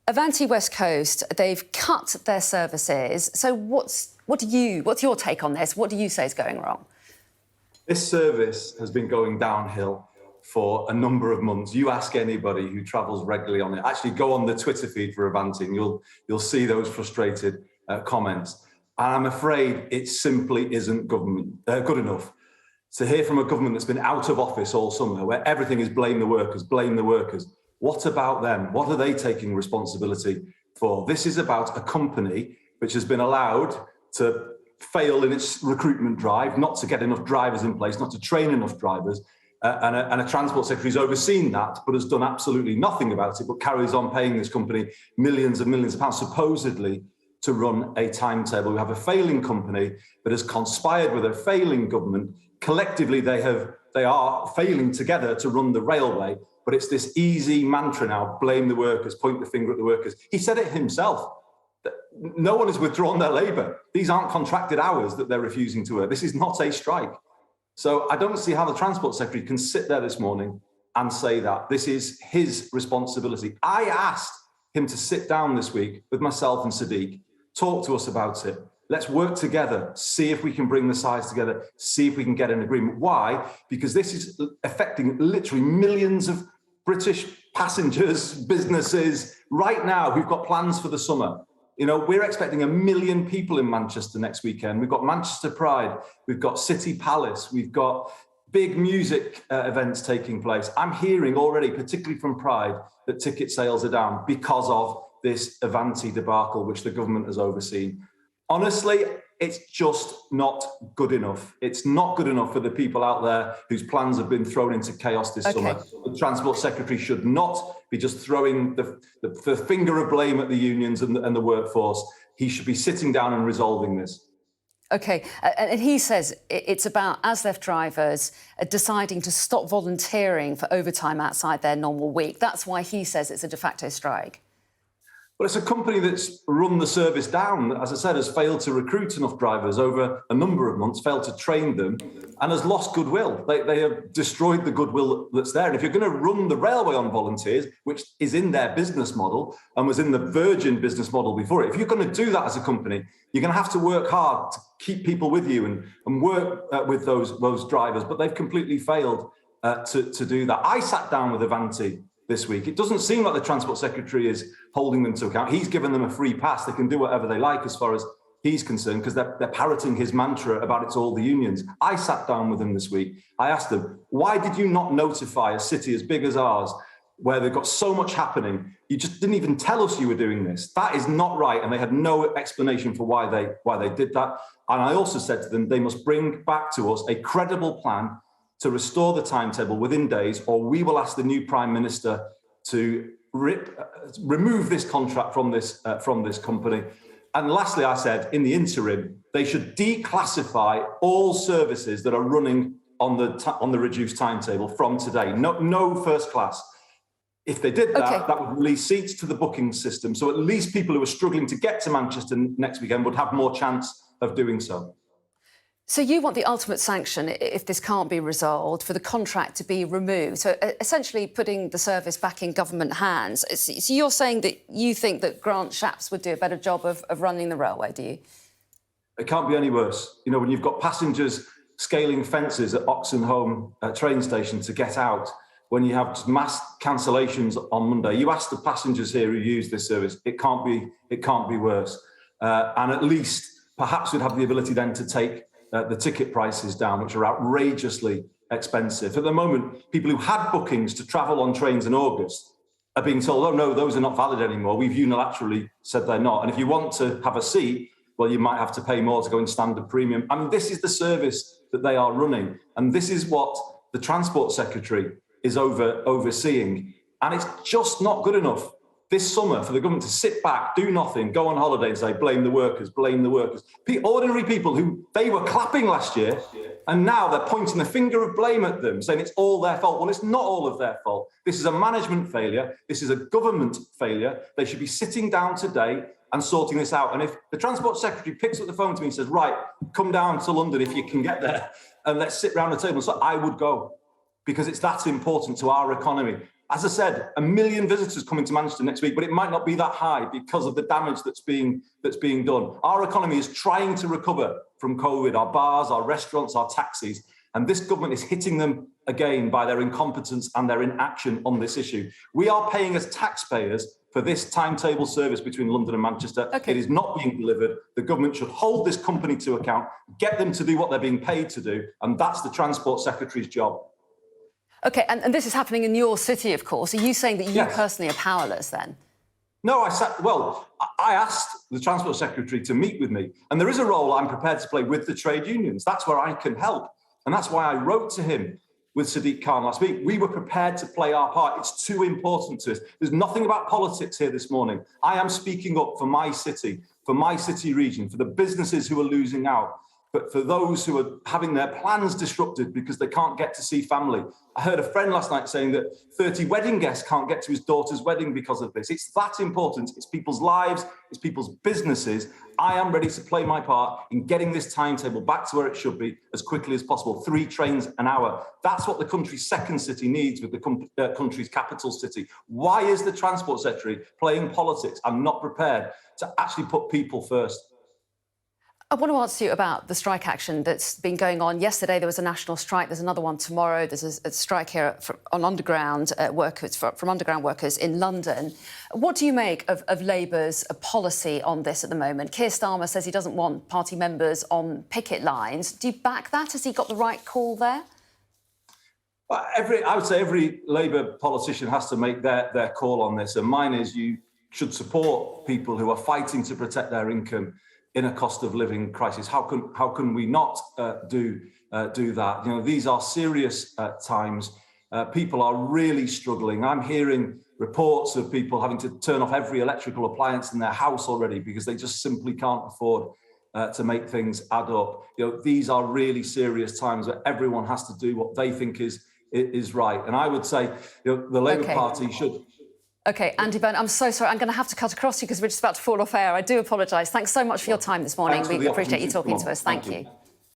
Avanti West Coast, they've cut their services. So what's your take on this? What do you say is going wrong? This service has been going downhill for a number of months. You ask anybody who travels regularly on it. Actually, go on the Twitter feed for Avanti and you'll see those frustrated comments. And I'm afraid it simply isn't good enough. To hear from a government that's been out of office all summer, where everything is blame the workers, blame the workers. What about them? What are they taking responsibility for? This is about a company which has been allowed to fail in its recruitment drive, not to get enough drivers in place, not to train enough drivers, and a Transport Secretary has overseen that, but has done absolutely nothing about it, but carries on paying this company millions and millions of pounds, supposedly to run a timetable. We have a failing company that has conspired with a failing government. Collectively, they are failing together to run the railway, but it's this easy mantra now, blame the workers, point the finger at the workers. He said it himself. No one has withdrawn their labour. These aren't contracted hours that they're refusing to work. This is not a strike. So I don't see how the Transport Secretary can sit there this morning and say that. This is his responsibility. I asked him to sit down this week with myself and Sadiq, talk to us about it. Let's work together, see if we can bring the sides together, see if we can get an agreement. Why? Because this is affecting literally millions of British passengers, businesses. Right now, we've got plans for the summer. You know, we're expecting 1 million people in Manchester next weekend. We've got Manchester Pride, we've got City Palace, we've got big music events taking place. I'm hearing already, particularly from Pride, that ticket sales are down because of this Avanti debacle, which the government has overseen. Honestly, it's just not good enough. It's not good enough for the people out there whose plans have been thrown into chaos this summer. The Transport Secretary should not be just throwing the finger of blame at the unions and the workforce. He should be sitting down and resolving this. OK, and he says it's about ASLEF drivers deciding to stop volunteering for overtime outside their normal week. That's why he says it's a de facto strike. Well, it's a company that's run the service down, as I said, has failed to recruit enough drivers over a number of months, failed to train them, and has lost goodwill. They have destroyed the goodwill that's there. And if you're going to run the railway on volunteers, which is in their business model and was in the Virgin business model before it, if you're going to do that as a company, you're going to have to work hard to keep people with you and work with those drivers. But they've completely failed to do that. I sat down with Avanti this week. It doesn't seem like the Transport Secretary is holding them to account. He's given them a free pass. They can do whatever they like as far as he's concerned, because they're parroting his mantra about it's all the unions. I sat down with them this week. I asked them, why did you not notify a city as big as ours, where they've got so much happening? You just didn't even tell us you were doing this. That is not right. And they had no explanation for why they did that. And I also said to them, they must bring back to us a credible plan to restore the timetable within days, or we will ask the new Prime Minister to remove this contract from this company. And lastly, I said, in the interim, they should declassify all services that are running on the reduced timetable from today. No first class. If they did that, that would release seats to the booking system. So at least people who are struggling to get to Manchester next weekend would have more chance of doing so. So you want the ultimate sanction, if this can't be resolved, for the contract to be removed, so essentially putting the service back in government hands. So you're saying that you think that Grant Shapps would do a better job of running the railway, do you? It can't be any worse. You know, when you've got passengers scaling fences at Oxenholme train station to get out, when you have mass cancellations on Monday, you ask the passengers here who use this service, it can't be worse. And at least perhaps we'd have the ability then to take the ticket prices down, which are outrageously expensive. At the moment, people who had bookings to travel on trains in August are being told, oh no, those are not valid anymore. We've unilaterally said they're not. And if you want to have a seat, well, you might have to pay more to go in standard premium. I mean, this is the service that they are running. And this is what the Transport Secretary is overseeing. And it's just not good enough this summer for the government to sit back, do nothing, go on holiday and say, blame the workers, blame the workers. Ordinary people who they were clapping last year, and now they're pointing the finger of blame at them, saying it's all their fault. Well, it's not all of their fault. This is a management failure. This is a government failure. They should be sitting down today and sorting this out. And if the Transport Secretary picks up the phone to me and says, right, come down to London if you can get there, and let's sit round the table, so I would go, because it's that important to our economy. As I said, 1 million visitors coming to Manchester next week, but it might not be that high because of the damage that's being done. Our economy is trying to recover from COVID, our bars, our restaurants, our taxis, and this government is hitting them again by their incompetence and their inaction on this issue. We are paying as taxpayers for this timetable service between London and Manchester. Okay. It is not being delivered. The government should hold this company to account, get them to do what they're being paid to do, and that's the Transport Secretary's job. OK, and this is happening in your city, of course. Are you saying that you Yes. personally are powerless then? No, I asked the Transport Secretary to meet with me, and there is a role I'm prepared to play with the trade unions. That's where I can help. And that's why I wrote to him with Sadiq Khan last week. We were prepared to play our part. It's too important to us. There's nothing about politics here this morning. I am speaking up for my city region, for the businesses who are losing out, but for those who are having their plans disrupted because they can't get to see family. I heard a friend last night saying that 30 wedding guests can't get to his daughter's wedding because of this. It's that important. It's people's lives, it's people's businesses. I am ready to play my part in getting this timetable back to where it should be as quickly as possible. 3 trains an hour. That's what the country's second city needs with the country's capital city. Why is the Transport Secretary playing politics? I'm not prepared to actually put people first. I want to ask you about the strike action that's been going on. Yesterday, there was a national strike. There's another one tomorrow. There's a strike here on underground workers, from underground workers in London. What do you make of Labour's policy on this at the moment? Keir Starmer says he doesn't want party members on picket lines. Do you back that? Has he got the right call there? I would say every Labour politician has to make their call on this. And mine is you should support people who are fighting to protect their income in a cost of living crisis. How can we not do that? You know, these are serious times. People are really struggling. I'm hearing reports of people having to turn off every electrical appliance in their house already because they just simply can't afford to make things add up. You know, these are really serious times where everyone has to do what they think is right. And I would say, you know, the Labour Party should. OK, Andy Burnham, I'm so sorry. I'm going to have to cut across you because we're just about to fall off air. I do apologise. Thanks so much for your time this morning. We appreciate you talking to us. Thank you.